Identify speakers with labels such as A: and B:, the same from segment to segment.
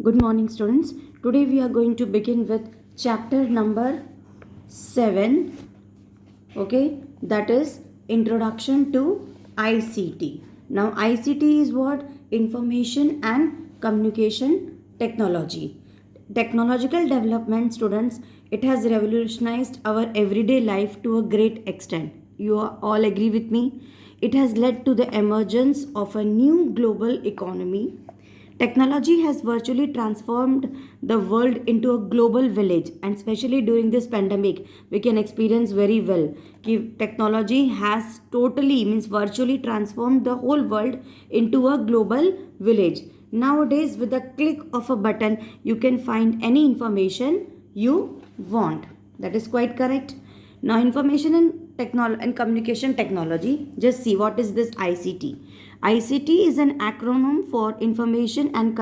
A: Good morning, students. Today we are going to begin with chapter number 7. Okay, that is Introduction to ICT. Now, ICT is what? Information and Communication Technology. Technological development, students, it has revolutionized our everyday life to a great extent. You all agree with me? It has led to the emergence of a new global economy. Technology has virtually transformed the world into a global village, and especially during this pandemic, we can experience very well. Technology has totally means virtually transformed the whole world into a global village. Nowadays, with a click of a button, you can find any information you want. That is quite correct. Now, information and communication technology. Just see what is this ICT. ICT is an acronym for information and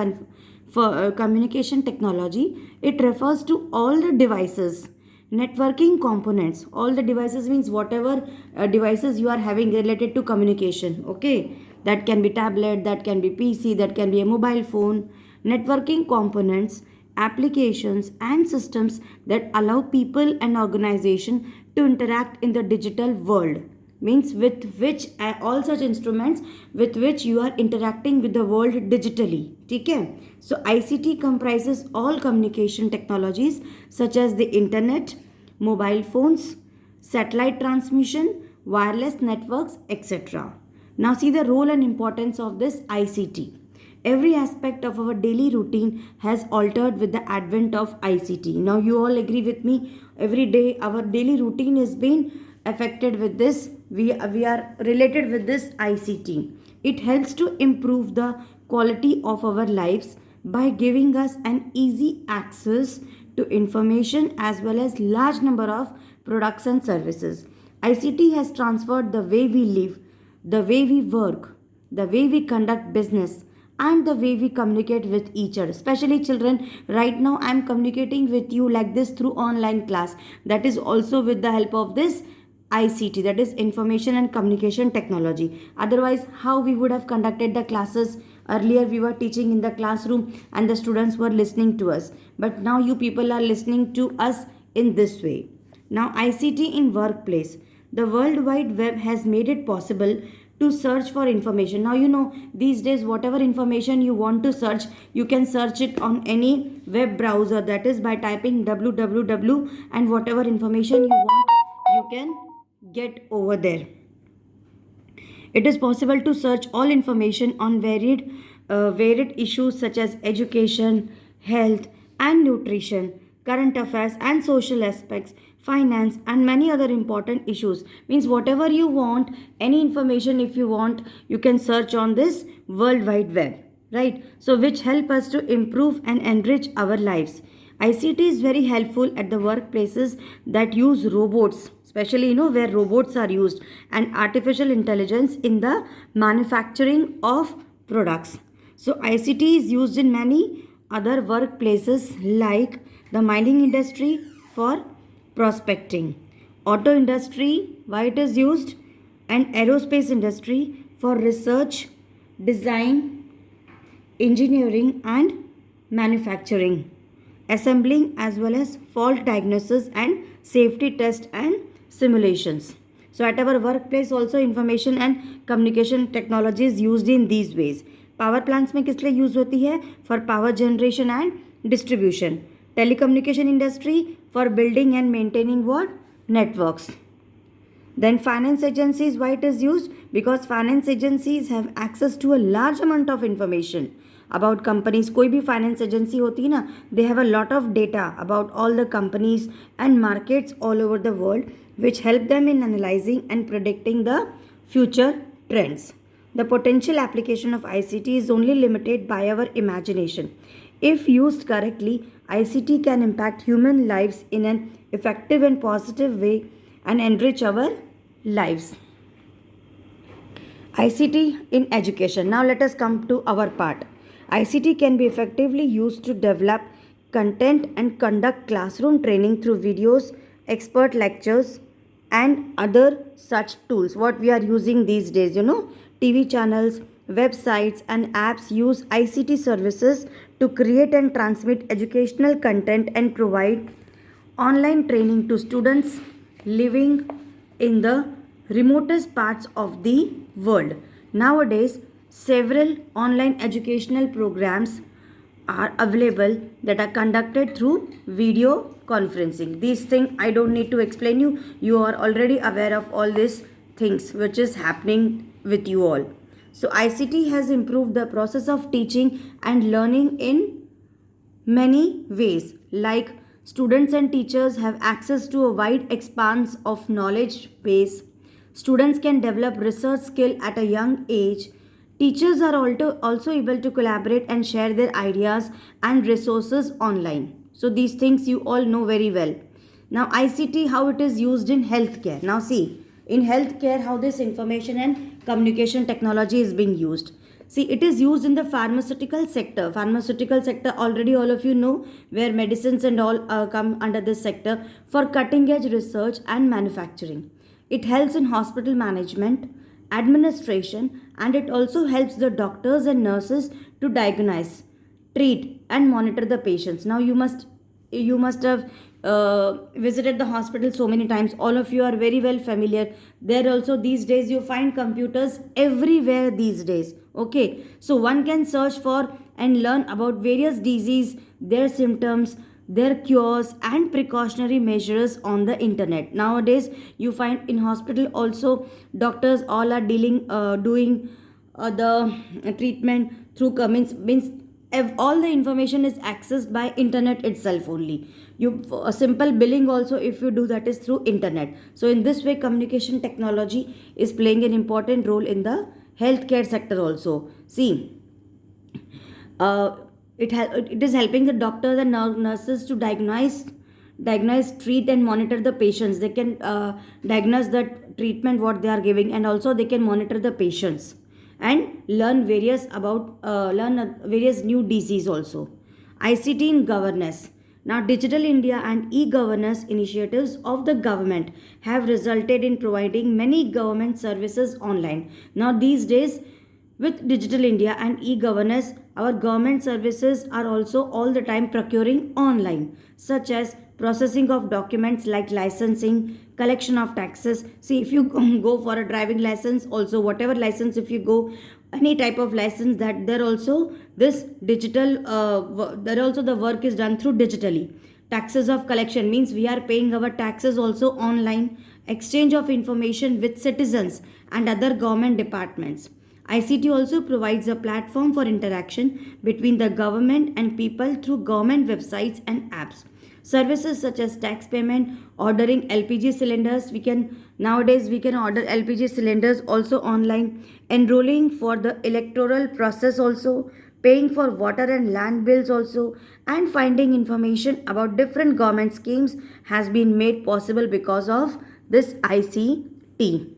A: communication technology. It refers to all the devices, networking components. All the devices means whatever devices you are having related to communication. Okay, that can be tablet, that can be PC, that can be a mobile phone. Networking components, applications and systems that allow people and organization to interact in the digital world, means with which all such instruments with which you are interacting with the world digitally. ठीक है? So ICT comprises all communication technologies such as the internet, mobile phones, satellite transmission, wireless networks, etc. Now see the role and importance of this ICT. Every aspect of our daily routine has altered with the advent of ICT. Now, you all agree with me. Every day, our daily routine is being affected with this. We are related with this ICT. It helps to improve the quality of our lives by giving us an easy access to information as well as large number of products and services. ICT has transformed the way we live, the way we work, the way we conduct business, and the way we communicate with each other, especially children. Right now I am communicating with you like this through online class, that is also with the help of this ICT, that is information and communication technology. Otherwise, how we would have conducted the classes? Earlier we were teaching in the classroom and the students were listening to us, but now you people are listening to us in this way. Now, ICT in workplace. The World Wide Web has made it possible to search for information. Now, you know, these days, whatever information you want to search, you can search it on any web browser, that is by typing www, and whatever information you want, you can get over there. It is possible to search all information on varied issues such as education, health, and nutrition, current affairs and social aspects, finance, and many other important issues. Means whatever you want, any information if you want, you can search on this World Wide Web, right? So which help us to improve and enrich our lives. ICT is very helpful at the workplaces that use robots, especially where robots are used, and artificial intelligence in the manufacturing of products. So ICT is used in many other workplaces like the mining industry for prospecting, auto industry why it is used, and aerospace industry for research, design, engineering and manufacturing, assembling, as well as fault diagnosis and safety test and simulations. So at our workplace also information and communication technology is used in these ways. Power plants में किस लिए use होती है? For power generation and distribution. Telecommunication industry for building and maintaining what? Networks. Then finance agencies, why it is used? Because finance agencies have access to a large amount of information about companies. कोई भी finance agency होती है ना, they have a lot of data about all the companies and markets all over the world, which help them in analyzing and predicting the future trends. The potential application of ICT is only limited by our imagination. If used correctly, ICT can impact human lives in an effective and positive way and enrich our lives. ICT in education. Now let us come to our part. ICT can be effectively used to develop content and conduct classroom training through videos, expert lectures, and other such tools. What we are using these days, TV channels, websites, and apps use ICT services to create and transmit educational content and provide online training to students living in the remotest parts of the world. Nowadays, several online educational programs are available that are conducted through video conferencing. These things I don't need to explain you. You are already aware of all these things which is happening with you all. So ICT has improved the process of teaching and learning in many ways, like students and teachers have access to a wide expanse of knowledge base. Students can develop research skill at a young age. Teachers are also able to collaborate and share their ideas and resources online. So these things you all know very well. Now ICT, how it is used in healthcare. Now see, in healthcare, how this information and communication technology is being used. See, it is used in the pharmaceutical sector. Pharmaceutical sector, already all of you know, where medicines and all come under this sector, for cutting edge research and manufacturing. It helps in hospital management, administration, and it also helps the doctors and nurses to diagnose, treat, and monitor the patients. Now you must have visited the hospital so many times. All of you are very well familiar. There also these days you find computers everywhere these days. Okay, so one can search for and learn about various disease, their symptoms, their cures and precautionary measures on the internet. Nowadays you find in hospital also doctors all are doing the treatment through comments, means all the information is accessed by internet itself only. You a simple billing also, if you do, that is through internet. So in this way communication technology is playing an important role in the healthcare sector also. See, it is helping the doctors and nurses to diagnose, treat and monitor the patients. They can diagnose the treatment what they are giving, and also they can monitor the patients and learn various new disease also. ICT in governance. Now Digital India and e-governance initiatives of the government have resulted in providing many government services online. Now these days, with Digital India and e-governance, our government services are also all the time procuring online, such as processing of documents like licensing, collection of taxes. See, if you go for a driving license, also whatever license, if you go any type of license, that there also this digital, there also the work is done through digitally. Taxes of collection means we are paying our taxes also online. Exchange of information with citizens and other government departments. ICT also provides a platform for interaction between the government and people through government websites and apps. Services such as tax payment, ordering LPG cylinders, we can order LPG cylinders also online, enrolling for the electoral process also, paying for water and land bills also, and finding information about different government schemes has been made possible because of this ICT.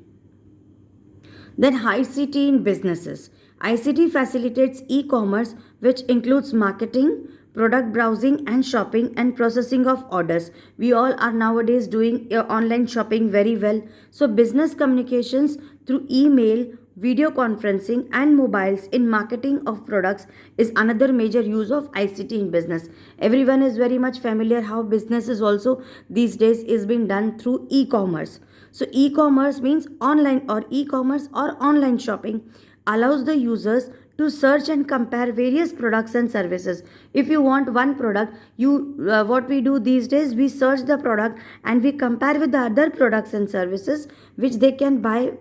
A: Then ICT in businesses. ICT facilitates e-commerce, which includes marketing, product browsing and shopping and processing of orders. We all are nowadays doing online shopping very well. So business communications through email, video conferencing and mobiles in marketing of products is another major use of ICT in business. Everyone is very much familiar how business is also these days is being done through e-commerce. So e-commerce means online or e-commerce or online shopping allows the users to search and compare various products and services. If you want one product, what we do these days, we search the product and we compare with the other products and services which we can buy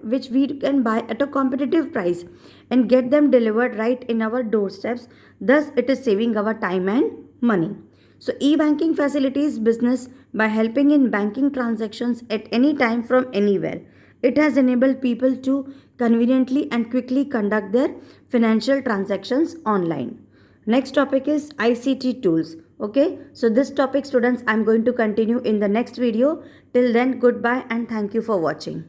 A: at a competitive price and get them delivered right in our doorsteps. Thus it is saving our time and money. So e-banking facilitates business by helping in banking transactions at any time from anywhere. It has enabled people to conveniently and quickly conduct their financial transactions online. Next topic is ICT tools. Okay, so this topic, students, I'm going to continue in the next video. Till then, goodbye and thank you for watching.